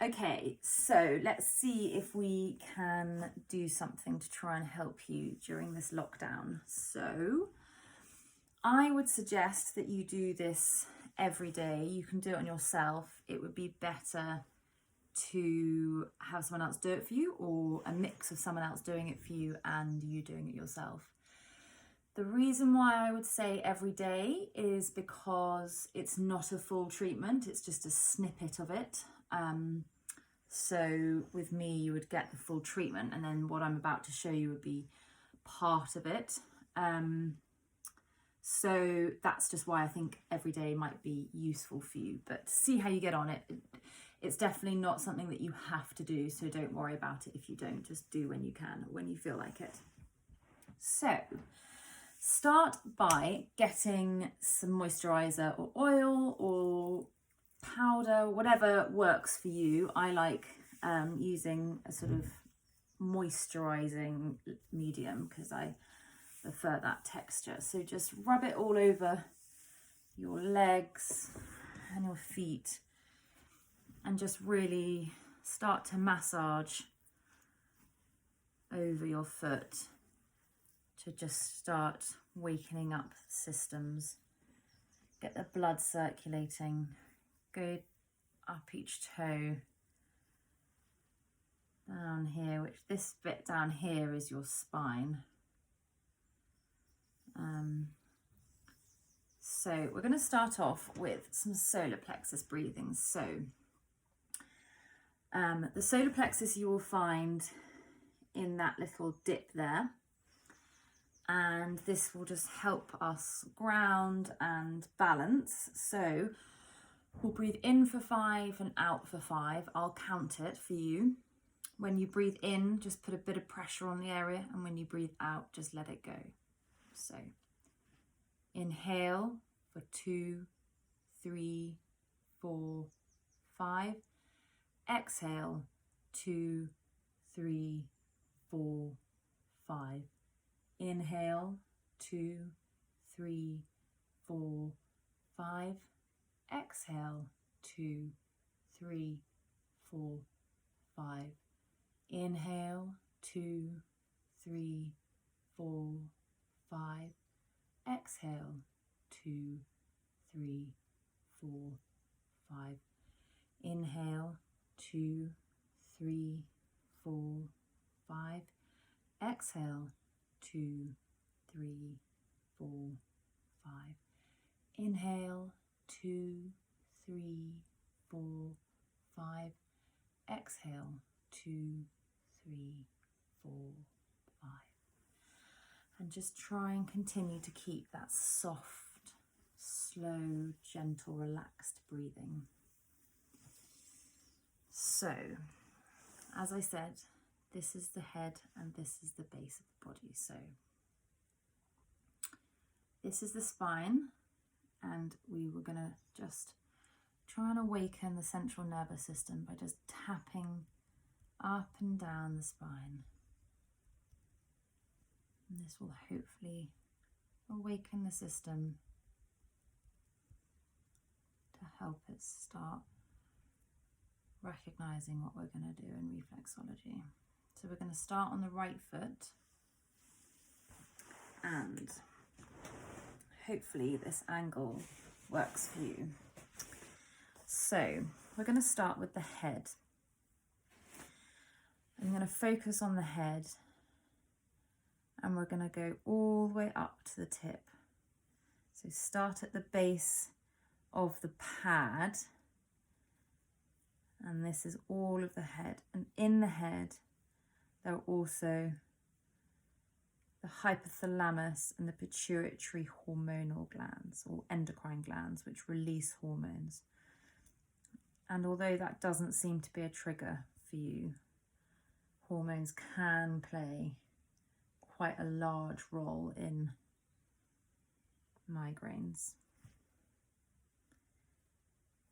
Okay, so let's see if we can do something to try and help you during this lockdown. So I would suggest that you do this every day. You can do it on yourself. It would be better to have someone else do it for you, or a mix of someone else doing it for you and you doing it yourself. The reason why I would say every day is because it's not a full treatment, it's just a snippet of it. So with me, you would get the full treatment, and then what I'm about to show you would be part of it. So that's just why I think every day might be useful for you, but see how you get on it. It's definitely not something that you have to do, so don't worry about it if you don't. Just do when you can, or when you feel like it. So start by getting some moisturizer or oil or powder, whatever works for you. I like using a sort of moisturizing medium because I prefer that texture. So just rub it all over your legs and your feet, and just really start to massage over your foot to just start wakening up systems. Get the blood circulating. Go up each toe. Down here, which this bit down here is your spine. So we're going to start off with some solar plexus breathing. So the solar plexus you will find in that little dip there, and this will just help us ground and balance. So we'll breathe in for 5 and out for 5. I'll count it for you. When you breathe in, just put a bit of pressure on the area, and when you breathe out, just let it go. So inhale for 2, 3, 4, 5. Exhale 2, 3, 4, 5. Inhale 2, 3, 4, 5. Exhale 2, 3, 4, 5. Inhale 2, 3, 4, 5. Exhale 2, 3, 4, 5. Inhale 2, 3, 4, 5. Exhale 2, 3, 4, 5. Inhale 2, 3, 4, 5. Exhale 2, 3, 4, 5. And just try and continue to keep that soft, slow, gentle, relaxed breathing. So, as I said, this is the head and this is the base of the body. So, this is the spine, and we were going to just try and awaken the central nervous system by just tapping up and down the spine. And this will hopefully awaken the system to help it start recognizing what we're going to do in reflexology. So we're going to start on the right foot, and hopefully this angle works for you. So we're going to start with the head. I'm going to focus on the head, and we're going to go all the way up to the tip. So start at the base of the pad, and this is all of the head. And in the head, there are also the hypothalamus and the pituitary hormonal glands, or endocrine glands, which release hormones. And although that doesn't seem to be a trigger for you, hormones can play quite a large role in migraines.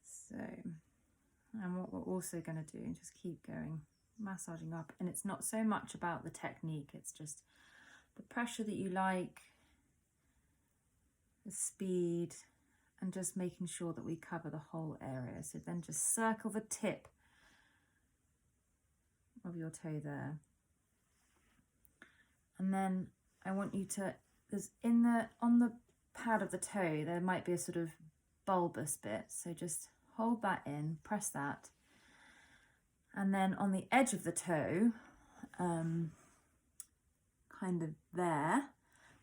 So, and what we're also going to do, just keep going, massaging up. And it's not so much about the technique, it's just the pressure that you like, the speed, and just making sure that we cover the whole area. So then just circle the tip of your toe there. And then I want you to, on the pad of the toe, there might be a sort of bulbous bit. So just hold that in, press that. And then on the edge of the toe, kind of there,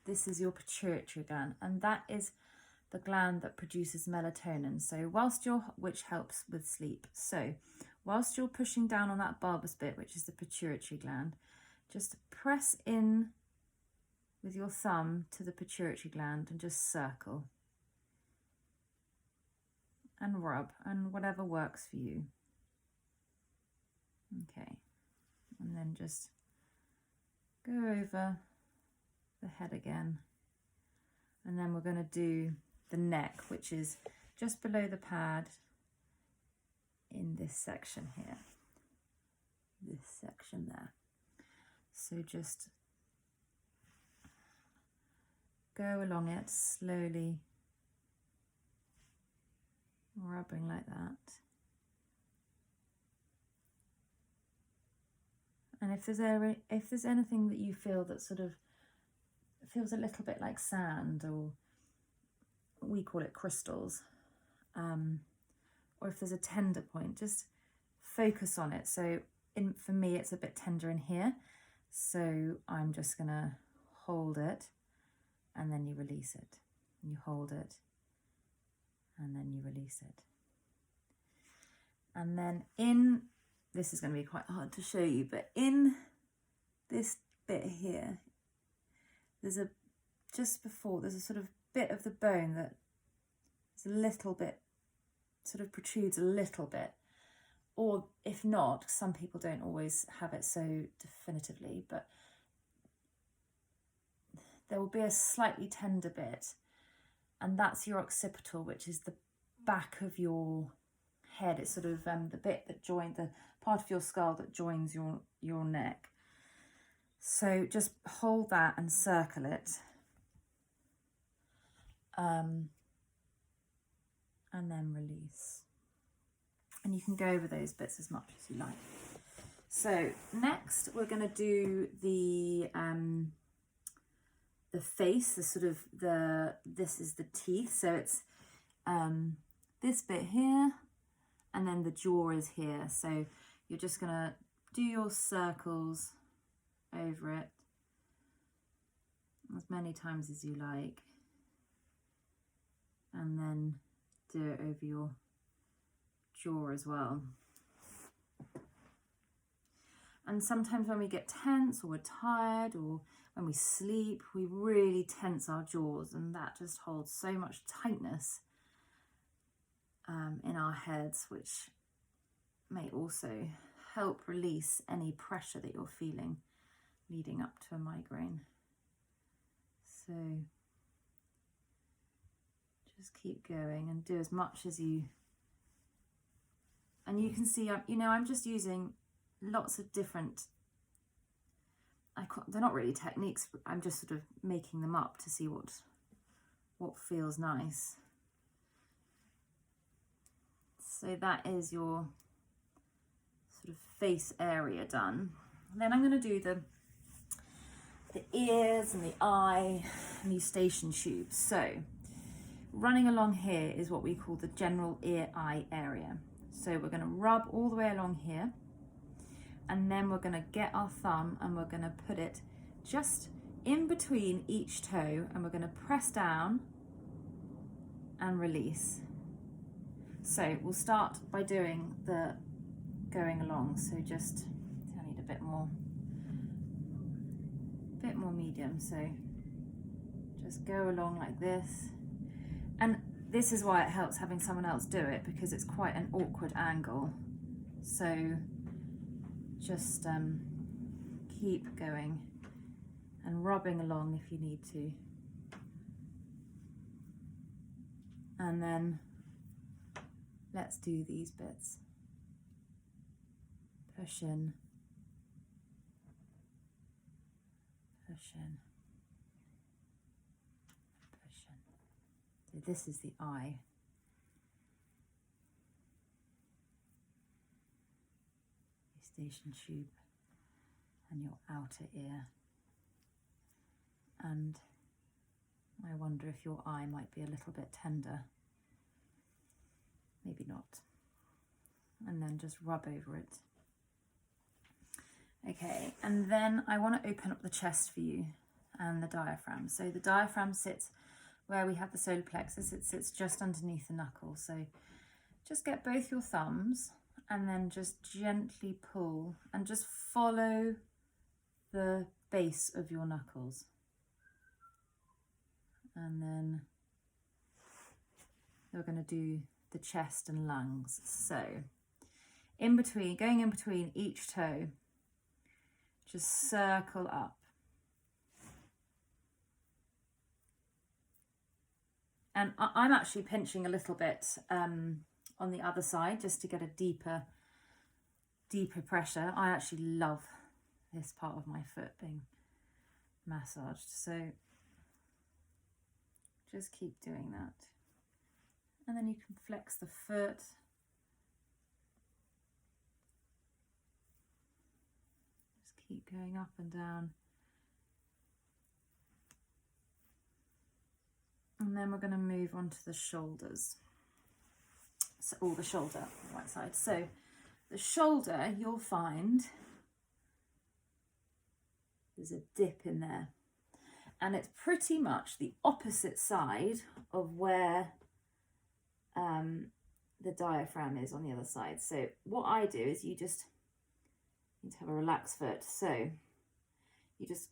this is your pituitary gland, and that is the gland that produces melatonin. So which helps with sleep. So whilst you're pushing down on that bulbous bit, which is the pituitary gland, just press in with your thumb to the pituitary gland and just circle and rub, and whatever works for you. Okay, and then just go over the head again, and then we're going to do the neck, which is just below the pad in this section here, this section there. So just go along it slowly, rubbing like that. And if there's anything that you feel that sort of feels a little bit like sand, or we call it crystals, or if there's a tender point, just focus on it. So for me, it's a bit tender in here. So I'm just gonna hold it, and then you release it. You hold it, and then you release it. And then this is going to be quite hard to show you, but in this bit here, there's a sort of bit of the bone that is a little bit, sort of protrudes a little bit. Or if not, some people don't always have it so definitively, but there will be a slightly tender bit, and that's your occipital, which is the back of your head. It's sort of the bit that joins the part of your skull that joins your neck. So just hold that and circle it, and then release. And you can go over those bits as much as you like. So next we're going to do the face, this is the teeth. So it's this bit here, and then the jaw is here. So you're just going to do your circles over it as many times as you like, and then do it over your jaw as well. And sometimes when we get tense, or we're tired, or when we sleep, we really tense our jaws, and that just holds so much tightness in our heads, which may also help release any pressure that you're feeling leading up to a migraine. So just keep going and do as much as you, and you can see, I'm just using lots of different, they're not really techniques, but I'm just sort of making them up to see what feels nice. So that is your sort of face area done. And then I'm going to do the ears and the eye and these eustachian tubes. So running along here is what we call the general ear-eye area. So we're going to rub all the way along here, and then we're going to get our thumb and we're going to put it just in between each toe, and we're going to press down and release. So we'll start by doing the going along. So I need a bit more medium. So just go along like this. And this is why it helps having someone else do it, because it's quite an awkward angle. So just keep going and rubbing along if you need to. And then let's do these bits. Push in, push in, push in. So this is the eye. Eustachian tube. and your outer ear. And I wonder if your eye might be a little bit tender. Maybe not. And then just rub over it. Okay, and then I want to open up the chest for you and the diaphragm. So the diaphragm sits where we have the solar plexus. It sits just underneath the knuckle. So just get both your thumbs and then just gently pull and just follow the base of your knuckles. And then you're going to do the chest and lungs. So in between, going in between each toe, just circle up. And I'm actually pinching a little bit on the other side just to get a deeper pressure. I actually love this part of my foot being massaged. So just keep doing that. And then you can flex the foot. Just keep going up and down. And then we're going to move on to the shoulders. So, or the shoulder, right side. So the shoulder, you'll find there's a dip in there. And it's pretty much the opposite side of where the diaphragm is on the other side. So what I do is you just need to have a relaxed foot. So you just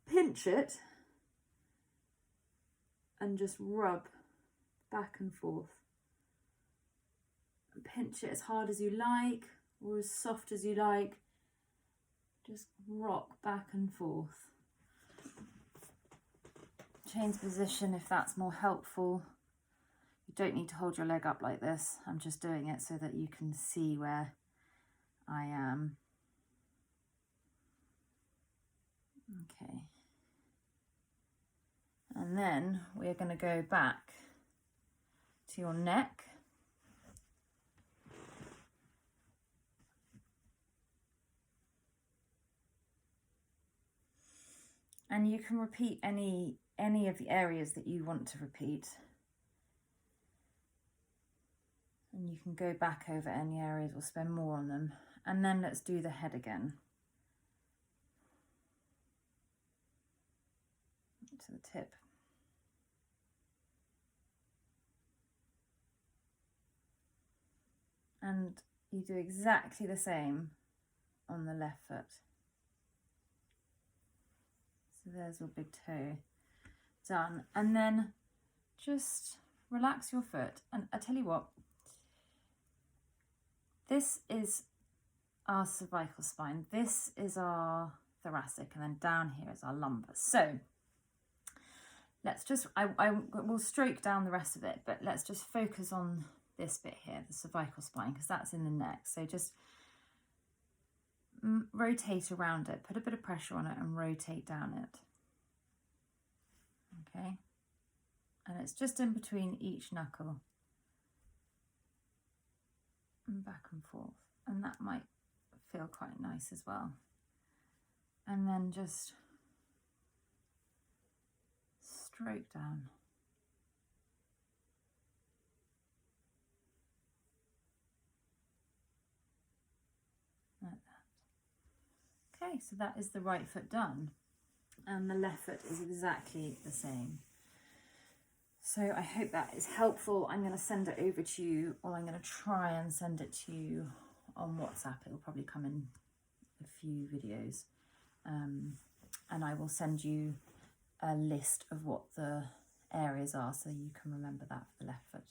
pinch it and just rub back and forth. And pinch it as hard as you like or as soft as you like. Just rock back and forth. Change position if that's more helpful. You don't need to hold your leg up like this. I'm just doing it so that you can see where I am. Okay. And then we're going to go back to your neck. And you can repeat any of the areas that you want to repeat. And you can go back over any areas, we'll spend more on them. And then let's do the head again. To the tip. And you do exactly the same on the left foot. So there's your big toe done. And then just relax your foot. And I tell you what, this is our cervical spine. This is our thoracic. And then down here is our lumbar. So let's just, I will stroke down the rest of it, but let's just focus on this bit here, the cervical spine, because that's in the neck. So just rotate around it, put a bit of pressure on it and rotate down it. Okay. And it's just in between each knuckle. And back and forth. And that might feel quite nice as well. And then just stroke down. Like that. Okay, so that is the right foot done. And the left foot is exactly the same. So I hope that is helpful. I'm going to send it over to you, or I'm going to try and send it to you on WhatsApp. It will probably come in a few videos. And I will send you a list of what the areas are so you can remember that for the left foot.